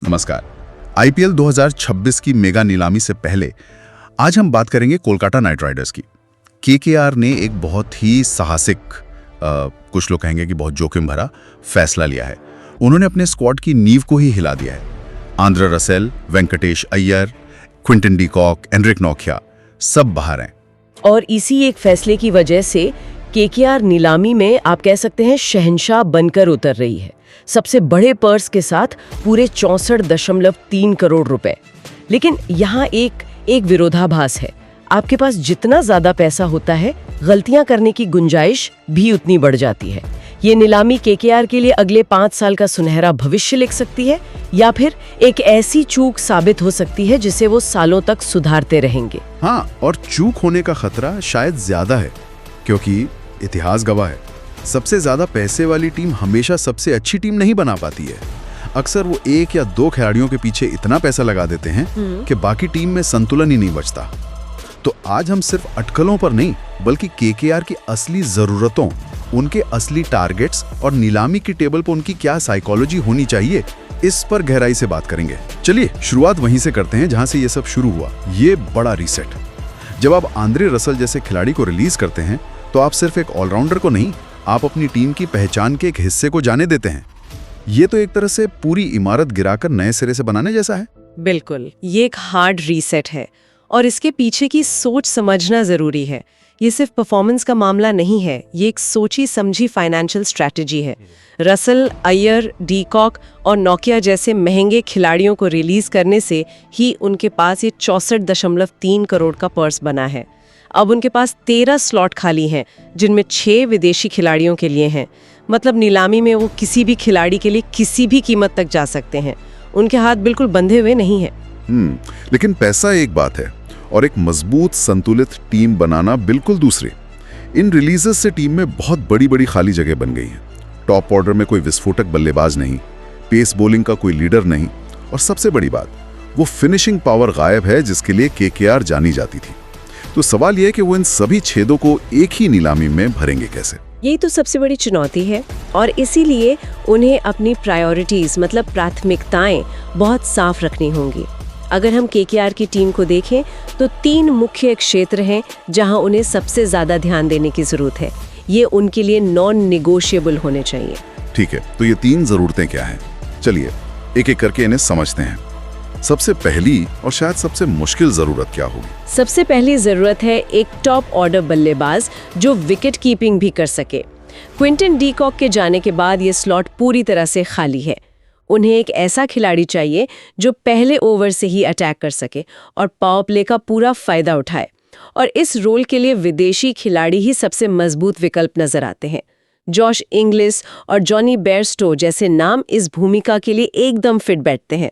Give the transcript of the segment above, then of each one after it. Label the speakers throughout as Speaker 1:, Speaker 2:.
Speaker 1: नमस्कार। आईपीएल 2026 की मेगा नीलामी से पहले आज हम बात करेंगे कोलकाता नाइट राइडर्स की। केकेआर ने एक बहुत ही साहसिक, कुछ लोग कहेंगे कि बहुत जोखिम भरा फैसला लिया है। उन्होंने अपने स्क्वाड की नींव को ही हिला दिया है। Andre Russell, Venkatesh Iyer, Quinton de Kock, Anrich Nokia सब बाहर हैं।
Speaker 2: और इसी एक फैसले की वजह से केकेआर नीलामी में आप कह सकते हैं शहंशाह बनकर उतर रही है, सबसे बड़े पर्स के साथ पूरे 64.3 करोड़ रुपए। लेकिन यहाँ एक विरोधाभास है। आपके पास जितना ज्यादा पैसा होता है, गलतियां करने की गुंजाइश भी उतनी बढ़ जाती है। ये नीलामी केकेआर के लिए अगले 5 साल का सुनहरा भविष्य लिख सकती है, या फिर एक ऐसी चूक साबित हो सकती है जिसे वो सालों तक सुधारते रहेंगे।
Speaker 1: हाँ, और चूक होने का खतरा शायद ज्यादा है, क्योंकि इतिहास गवाह है, सबसे ज्यादा पैसे वाली टीम हमेशा सबसे अच्छी टीम नहीं बना पाती है। अक्सर वो 1 या 2 खिलाड़ियों के पीछे इतना पैसा लगा देते हैं कि बाकी टीम में संतुलन ही नहीं बचता। तो आज हम सिर्फ अटकलों पर नहीं, बल्कि केकेआर की असली जरूरतों, उनके असली टारगेट्स और नीलामी की टेबल पर उनकी क्या साइकोलॉजी होनी चाहिए, इस पर गहराई से बात करेंगे। चलिए शुरुआत वहीं से करते हैं जहां से ये सब शुरू हुआ, ये बड़ा रीसेट। जब आप आंद्रे रसेल जैसे खिलाड़ी को रिलीज करते हैं तो आप सिर्फ एक ऑलराउंडर को नहीं, आप अपनी टीम की पहचान के एक हिस्से को जाने देते हैं। ये तो एक तरह से पूरी इमारत गिराकर नए सिरे से बनाने जैसा है।
Speaker 2: बिल्कुल, ये एक हार्ड रीसेट है और इसके पीछे की सोच समझना जरूरी है। ये सिर्फ परफॉर्मेंस का मामला नहीं है, ये एक सोची समझी फाइनेंशियल स्ट्रैटेजी है। रसेल, अय्यर, डी कॉक और नोकिया जैसे महंगे खिलाड़ियों को रिलीज करने से ही उनके पास ये 64.3 करोड़ का पर्स बना है। अब उनके पास 13 स्लॉट खाली हैं, जिनमें 6 विदेशी खिलाड़ियों के लिए हैं। मतलब नीलामी में वो किसी भी खिलाड़ी के लिए किसी भी कीमत तक जा सकते हैं। उनके हाथ बिल्कुल बंधे हुए नहीं हैं।
Speaker 1: लेकिन पैसा एक बात है और एक मजबूत संतुलित टीम बनाना बिल्कुल दूसरी। इन रिलीजेस से टीम में बहुत बड़ी खाली जगह बन गई है। टॉप ऑर्डर में कोई विस्फोटक बल्लेबाज नहीं, पेस बॉलिंग का कोई लीडर नहीं, और सबसे बड़ी बात, वो फिनिशिंग पावर गायब है जिसके लिए केकेआर जानी जाती थी। तो सवाल यह है कि वो इन सभी छेदों को एक ही नीलामी में भरेंगे कैसे?
Speaker 2: यही तो सबसे बड़ी चुनौती है, और इसीलिए उन्हें अपनी प्रायोरिटीज मतलब प्राथमिकताएं बहुत साफ रखनी होंगी। अगर हम केकेआर की टीम को देखें तो 3 मुख्य क्षेत्र हैं जहां उन्हें सबसे ज्यादा ध्यान देने की जरूरत है। ये उनके लिए नॉन निगोशिएबल होने चाहिए।
Speaker 1: ठीक है, तो ये 3 जरूरतें क्या हैं? चलिए एक एक करके इन्हें समझते हैं। सबसे पहली और शायद सबसे मुश्किल जरूरत क्या होगी?
Speaker 2: सबसे पहली जरूरत है एक टॉप ऑर्डर बल्लेबाज जो विकेट कीपिंग भी कर सके। क्विंटन डी कॉक के जाने के बाद ये स्लॉट पूरी तरह से खाली है। उन्हें एक ऐसा खिलाड़ी चाहिए जो पहले ओवर से ही अटैक कर सके और पावर प्ले का पूरा फायदा उठाए, और इस रोल के लिए विदेशी खिलाड़ी ही सबसे मजबूत विकल्प नजर आते हैं। जॉश इंग्लिस और जॉनी बेयरस्टो जैसे नाम इस भूमिका के लिए एकदम फिट बैठते हैं।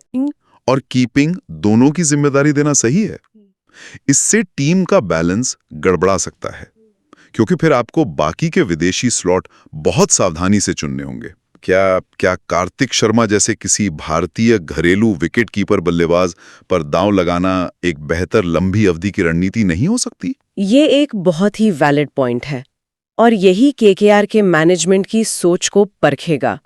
Speaker 1: और कीपिंग दोनों की जिम्मेदारी देना सही है। इससे टीम का बैलेंस गड़बड़ा सकता है, क्योंकि फिर आपको बाकी के विदेशी स्लॉट बहुत सावधानी से चुनने होंगे। क्या कार्तिक शर्मा जैसे किसी भारतीय घरेलू विकेट कीपर बल्लेबाज पर दांव लगाना एक बेहतर लंबी अवधि की रणनीति नहीं हो सकती?
Speaker 2: ये एक बहुत ही वैलिड पॉइंट है, और यही केकेआर के मैनेजमेंट की सोच को परखेगा।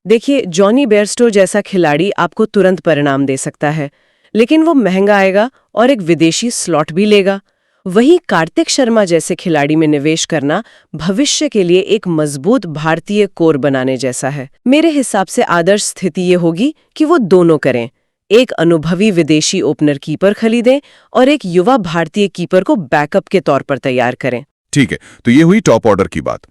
Speaker 2: देखिए, जॉनी बेयरस्टो जैसा खिलाड़ी आपको तुरंत परिणाम दे सकता है, लेकिन वो महंगा आएगा और एक विदेशी स्लॉट भी लेगा। वहीं कार्तिक शर्मा जैसे खिलाड़ी में निवेश करना भविष्य के लिए एक मजबूत भारतीय कोर बनाने जैसा है। मेरे हिसाब से आदर्श स्थिति ये होगी कि वो दोनों करें। एक अनुभवी विदेशी ओपनर कीपर खरीदें और एक युवा भारतीय कीपर को बैकअप के तौर पर तैयार करें।
Speaker 1: ठीक है, तो ये हुई टॉप ऑर्डर की बात।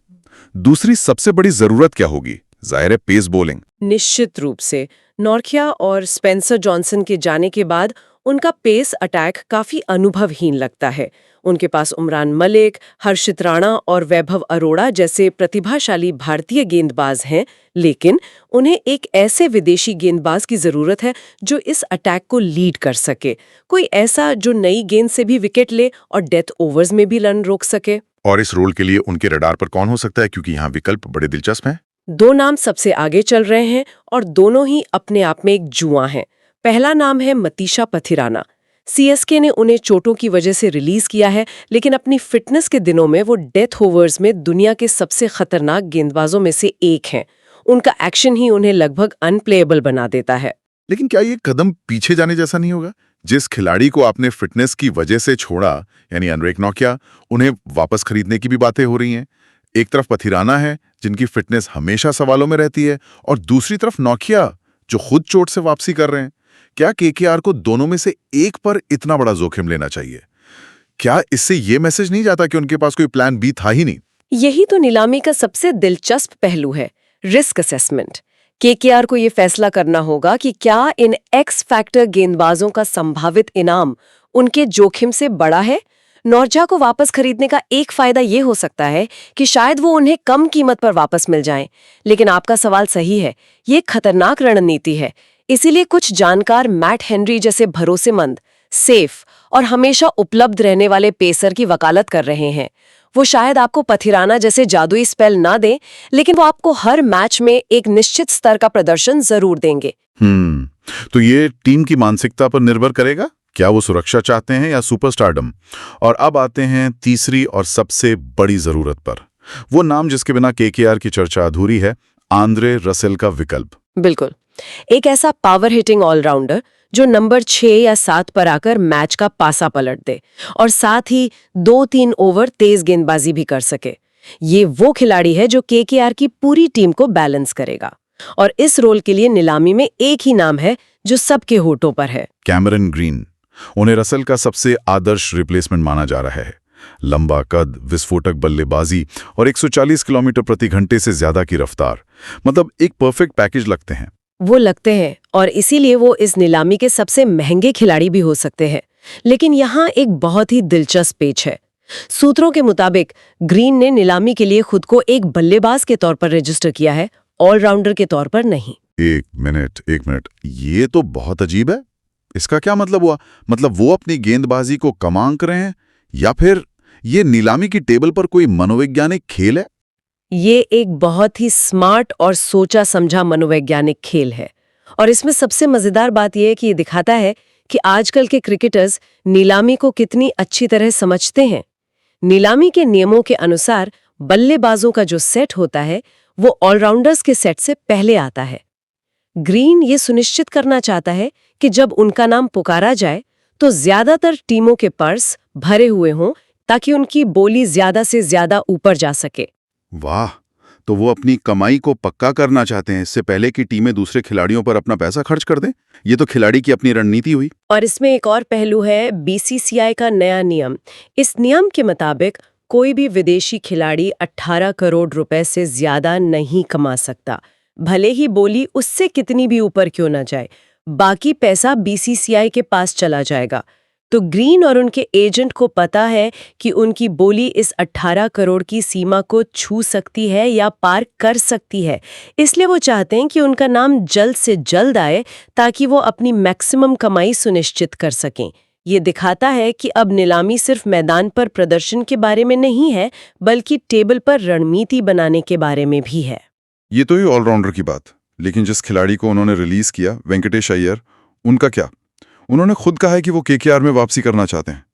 Speaker 1: दूसरी सबसे बड़ी जरूरत क्या होगी? जाहिर है पेस बॉलिंग।
Speaker 2: निश्चित रूप से नोकिया और स्पेंसर जॉनसन के जाने के बाद उनका पेस अटैक काफी अनुभवहीन लगता है। उनके पास उमरान मलिक, हर्षित राणा और वैभव अरोड़ा जैसे प्रतिभाशाली भारतीय गेंदबाज हैं, लेकिन उन्हें एक ऐसे विदेशी गेंदबाज की जरूरत है जो इस अटैक को लीड कर सके। कोई ऐसा जो नई गेंद से भी विकेट ले और डेथ ओवर्स में भी रन रोक सके।
Speaker 1: और इस रोल के लिए उनके रडार पर कौन हो सकता है, क्योंकि यहाँ विकल्प बड़े दिलचस्प हैं?
Speaker 2: 2 नाम सबसे आगे चल रहे हैं और दोनों ही अपने आप में एक जुआ हैं। पहला नाम है मतीशा पथिराना। सीएसके ने उन्हें चोटों की वजह से रिलीज किया है, लेकिन अपनी फिटनेस के दिनों में वो डेथ ओवर्स में दुनिया के सबसे खतरनाक गेंदबाजों में से एक हैं। उनका एक्शन ही उन्हें लगभग अनप्लेएबल बना देता है।
Speaker 3: लेकिन क्या ये कदम पीछे जाने जैसा नहीं होगा? जिस खिलाड़ी को आपने फिटनेस की वजह से छोड़ा, यानी एनरिक नोकिया, उन्हें वापस खरीदने की भी बातें हो रही हैं। एक तरफ पथिराना है, जिनकी फिटनेस हमेशा सवालों में रहती है, और दूसरी तरफ नोकिया, जो खुद चोट से वापसी कर रहे हैं। क्या केकेआर को दोनों में से एक पर इतना बड़ा जोखिम लेना चाहिए? क्या इससे ये मैसेज नहीं जाता कि उनके पास कोई प्लान बी था ही नहीं?
Speaker 2: यही तो नीलामी का सबसे दिलचस्प पहलू है, रिस्क असेसमेंट। केकेआर को ये फैसला करना होगा कि क्या इन एक्स फैक्टर गेंदबाजों का संभावित इनाम उनके जोखिम से बड़ा है। नौरजा को वापस खरीदने का एक फायदा ये हो सकता है कि शायद वो उन्हें कम कीमत पर वापस मिल जाएं। लेकिन आपका सवाल सही है, ये खतरनाक रणनीति है। इसीलिए कुछ जानकार मैट हेनरी जैसे भरोसेमंद, सेफ और हमेशा उपलब्ध रहने वाले पेसर की वकालत कर रहे हैं। वो शायद आपको पथिराना जैसे जादुई स्पेल ना दें, लेकिन वो आपको हर मैच में एक निश्चित स्तर का प्रदर्शन जरूर देंगे।
Speaker 3: तो ये टीम की मानसिकता पर निर्भर करेगा, क्या वो सुरक्षा चाहते हैं या सुपरस्टारडम। और अब आते हैं तीसरी और सबसे बड़ी जरूरत पर, वो नाम जिसके बिना केकेआर की चर्चा अधूरी है, आंद्रे रसेल का विकल्प।
Speaker 2: बिल्कुल, एक ऐसा पावर हिटिंग ऑलराउंडर जो नंबर 6 या 7 पर आकर मैच का पासा पलट दे और साथ ही 2-3 ओवर तेज गेंदबाजी भी कर सके। ये वो खिलाड़ी है जो केकेआर की पूरी टीम को बैलेंस करेगा। और इस रोल के लिए नीलामी में एक ही नाम है जो सबके होठों पर है,
Speaker 3: कैमरन ग्रीन। उन्हें रसेल का सबसे आदर्श रिप्लेसमेंट माना जा रहा है। लंबा कद, विस्फोटक बल्लेबाजी और 140 किलोमीटर प्रति घंटे से ज्यादा की रफ्तार, मतलब एक परफेक्ट पैकेज लगते हैं।
Speaker 2: वो लगते हैं और इसीलिए वो इस नीलामी के सबसे महंगे खिलाड़ी भी हो सकते हैं। लेकिन यहाँ एक बहुत ही दिलचस्प पेच है। सूत्रों के मुताबिक ग्रीन ने नीलामी के लिए खुद को एक बल्लेबाज के तौर पर रजिस्टर किया है, ऑलराउंडर के तौर पर नहीं।
Speaker 3: एक मिनट, ये तो बहुत अजीब है। इसका क्या मतलब हुआ? मतलब वो अपनी गेंदबाजी को कम आंक रहे हैं, या फिर ये नीलामी की टेबल पर कोई मनोवैज्ञानिक खेल है?
Speaker 2: ये एक बहुत ही स्मार्ट और सोचा समझा मनोवैज्ञानिक खेल है। और इसमें सबसे मजेदार बात यह है कि ये दिखाता है कि आजकल के क्रिकेटर्स नीलामी को कितनी अच्छी तरह समझते हैं। नीलामी के नियमों के अनुसार बल्लेबाजों का जो सेट होता है वो ऑलराउंडर्स के सेट से पहले आता है। ग्रीन ये सुनिश्चित करना चाहता है कि जब उनका नाम पुकारा जाए तो ज्यादातर टीमों के पर्स भरे हुए हों, ताकि उनकी बोली ज्यादा से ज्यादा ऊपर जा सके।
Speaker 3: वाह, तो वो अपनी कमाई को पक्का करना चाहते हैं इससे पहले कि टीमें दूसरे खिलाड़ियों पर अपना पैसा खर्च कर दें। ये तो खिलाड़ी की अपनी रणनीति हुई।
Speaker 2: और इसमें एक और पहलू है, बीसीसीआई का नया नियम। इस नियम के मुताबिक कोई भी विदेशी खिलाड़ी 18 करोड़ रुपए से ज्यादा नहीं कमा सकता, भले ही बोली उससे कितनी भी ऊपर क्यों न जाए। बाकी पैसा बीसीसीआई के पास चला जाएगा। तो ग्रीन और उनके एजेंट को पता है कि उनकी बोली इस 18 करोड़ की सीमा को छू सकती है या पार कर सकती है। इसलिए वो चाहते हैं कि उनका नाम जल्द से जल्द आए, ताकि वो अपनी मैक्सिमम कमाई सुनिश्चित कर सकें। ये दिखाता है कि अब नीलामी सिर्फ मैदान पर प्रदर्शन के बारे में नहीं है, बल्कि टेबल पर रणनीति बनाने के बारे में भी है।
Speaker 3: ये तो ही ऑलराउंडर की बात, लेकिन जिस खिलाड़ी को उन्होंने रिलीज किया, वेंकटेश अय्यर, उनका क्या? उन्होंने खुद कहा है कि वो केकेआर में वापसी करना चाहते हैं।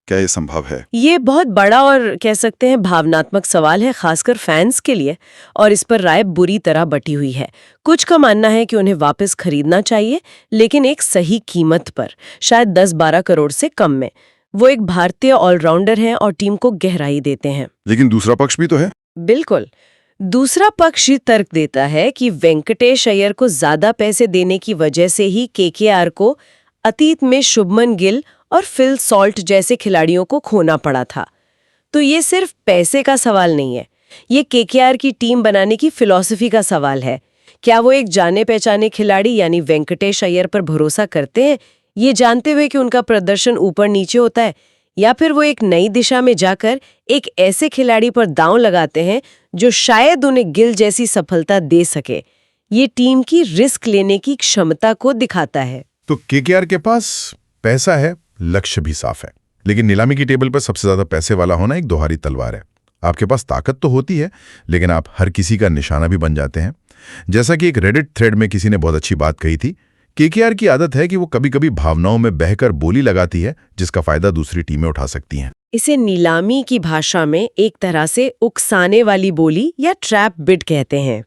Speaker 3: क्या ये संभव है?
Speaker 2: ये बहुत बड़ा और कह सकते हैं भावनात्मक सवाल है, खासकर फैंस के लिए, और इस पर राय बुरी तरह बटी हुई है। कुछ का मानना है कि उन्हें वापस खरीदना चाहिए, लेकिन एक सही कीमत पर, शायद 10-12 करोड़ से कम में। वो एक भारतीय ऑलराउंडर हैं और टीम को गहराई देते हैं।
Speaker 3: लेकिन दूसरा पक्ष भी तो है।
Speaker 2: बिल्कुल, दूसरा पक्ष ये तर्क देता है कि वेंकटेश अय्यर को ज्यादा पैसे देने की वजह से ही केकेआर को अतीत में शुभमन गिल और फिल सॉल्ट जैसे खिलाड़ियों को खोना पड़ा था। तो ये सिर्फ पैसे का सवाल नहीं है, ये केकेआर की टीम बनाने की फिलॉसफी का सवाल है। क्या वो एक जाने पहचाने खिलाड़ी यानी वेंकटेश अय्यर पर भरोसा करते हैं, ये जानते हुए कि उनका प्रदर्शन ऊपर नीचे होता है, या फिर वो एक नई दिशा में जाकर एक ऐसे खिलाड़ी पर दांव लगाते हैं जो शायद उन्हें गिल जैसी सफलता दे सके। ये टीम की रिस्क लेने की क्षमता को दिखाता है।
Speaker 3: तो केकेआर के पास पैसा है, लक्ष्य भी साफ है, लेकिन नीलामी की टेबल पर सबसे ज्यादा पैसे वाला होना एक दोहरी तलवार है। आपके पास ताकत तो होती है, लेकिन आप हर किसी का निशाना भी बन जाते हैं। जैसा कि एक रेडिट थ्रेड में किसी ने बहुत अच्छी बात कही थी, केकेआर की आदत है कि वो कभी-कभी भावनाओं में बहकर बोली लगाती है, जिसका फायदा दूसरी टीमें उठा सकती हैं।
Speaker 2: इसे नीलामी की भाषा में एक तरह से उकसाने वाली बोली या ट्रैप बिड कहते हैं।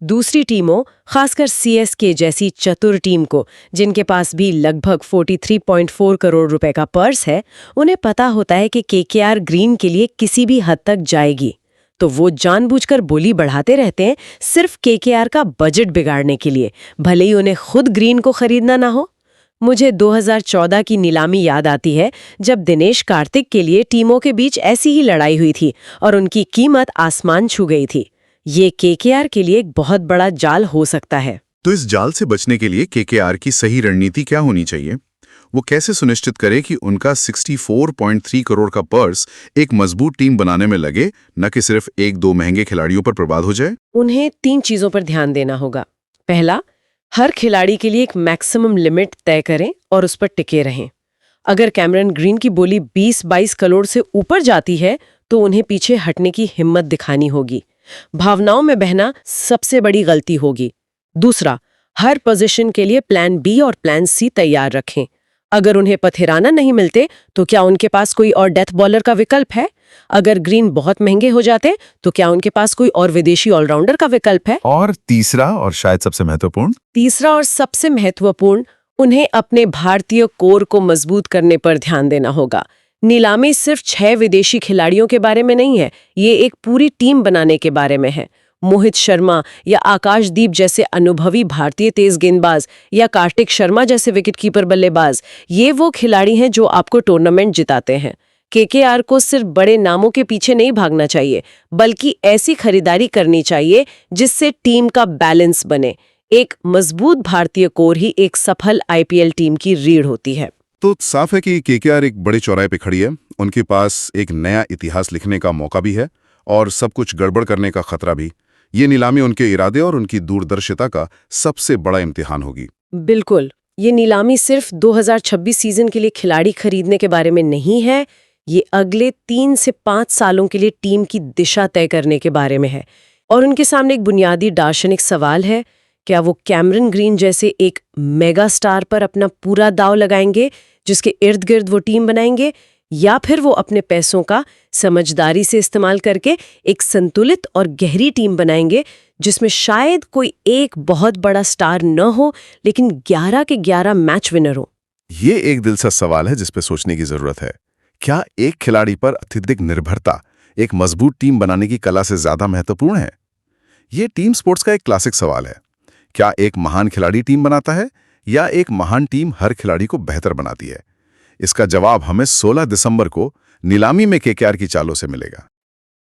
Speaker 2: दूसरी टीमों, खासकर सीएसके जैसी चतुर टीम को, जिनके पास भी लगभग 43.4 करोड़ रुपए का पर्स है, उन्हें पता होता है कि केकेआर ग्रीन के लिए किसी भी हद तक जाएगी। तो वो जानबूझकर बोली बढ़ाते रहते हैं, सिर्फ केकेआर का बजट बिगाड़ने के लिए, भले ही उन्हें खुद ग्रीन को खरीदना ना हो। मुझे 2014 की नीलामी याद आती है, जब दिनेश कार्तिक के लिए टीमों के बीच ऐसी ही लड़ाई हुई थी और उनकी कीमत आसमान छू गई थी। ये केकेआर के लिए एक बहुत बड़ा जाल हो सकता है।
Speaker 3: तो इस जाल से बचने के लिए केकेआर की सही रणनीति क्या होनी चाहिए? वो कैसे सुनिश्चित करे कि उनका 64.3 करोड़ का पर्स एक मजबूत टीम बनाने में लगे, न कि सिर्फ एक दो महंगे खिलाड़ियों पर बर्बाद हो जाए?
Speaker 2: उन्हें 3 चीजों पर ध्यान देना होगा। पहला, हर खिलाड़ी के लिए एक मैक्सिमम लिमिट तय करें और उस पर टिके रहें। अगर कैमरन ग्रीन की बोली 20-22 करोड़ से ऊपर जाती है, तो उन्हें पीछे हटने की हिम्मत दिखानी होगी। भावनाओं में बहना सबसे बड़ी गलती होगी। दूसरा, हर पोजीशन के लिए प्लान बी और प्लान सी तैयार रखें। अगर उन्हें पथिराना नहीं मिलते, तो क्या उनके पास कोई और डेथ बॉलर का विकल्प है? अगर ग्रीन बहुत महंगे हो जाते, तो क्या उनके पास कोई और विदेशी ऑलराउंडर का विकल्प है?
Speaker 3: और तीसरा और शायद सबसे महत्वपूर्ण, उन्हें अपने भारतीय कोर को मजबूत करने पर ध्यान देना होगा। नीलामी सिर्फ 6 विदेशी खिलाड़ियों के बारे में नहीं है, ये एक पूरी टीम बनाने के बारे में है। मोहित शर्मा या आकाशदीप जैसे अनुभवी भारतीय तेज गेंदबाज या कार्तिक शर्मा जैसे विकेटकीपर बल्लेबाज, ये वो खिलाड़ी हैं जो आपको टूर्नामेंट जिताते हैं। केकेआर को सिर्फ बड़े नामों के पीछे नहीं भागना चाहिए, बल्कि ऐसी खरीदारी करनी चाहिए जिससे टीम का बैलेंस बने। एक मजबूत भारतीय कोर ही एक सफल आईपीएल टीम की रीढ़ होती है। तो साफ है कि केकेआर एक बड़े चौराहे पे खड़ी है। उनके पास एक नया इतिहास लिखने का मौका भी है और सब कुछ गड़बड़ करने का खतरा भी। ये नीलामी उनके इरादे और उनकी दूरदर्शिता का सबसे बड़ा इम्तिहान होगी।
Speaker 2: बिल्कुल, ये नीलामी सिर्फ 2026 सीजन के लिए खिलाड़ी खरीदने के बारे में नहीं है, ये अगले 3 से 5 सालों के लिए टीम की दिशा तय करने के बारे में है। और उनके सामने एक बुनियादी दार्शनिक सवाल है, क्या वो कैमरन ग्रीन जैसे एक मेगा स्टार पर अपना पूरा दांव लगाएंगे, जिसके इर्द गिर्द वो टीम बनाएंगे, या फिर वो अपने पैसों का समझदारी से इस्तेमाल करके एक संतुलित और गहरी टीम बनाएंगे, जिसमें शायद कोई एक बहुत बड़ा स्टार न हो, लेकिन 11 के 11 मैच विनर हो।
Speaker 3: ये एक दिलचस्प सवाल है जिस पे सोचने की जरूरत है। क्या एक खिलाड़ी पर अत्यधिक निर्भरता एक मजबूत टीम बनाने की कला से ज्यादा महत्वपूर्ण है? ये टीम स्पोर्ट्स का एक क्लासिक सवाल है। क्या एक महान खिलाड़ी टीम बनाता है या एक महान टीम हर खिलाड़ी को बेहतर बनाती है? इसका जवाब हमें 16 दिसंबर को नीलामी में केकेआर की चालों से मिलेगा।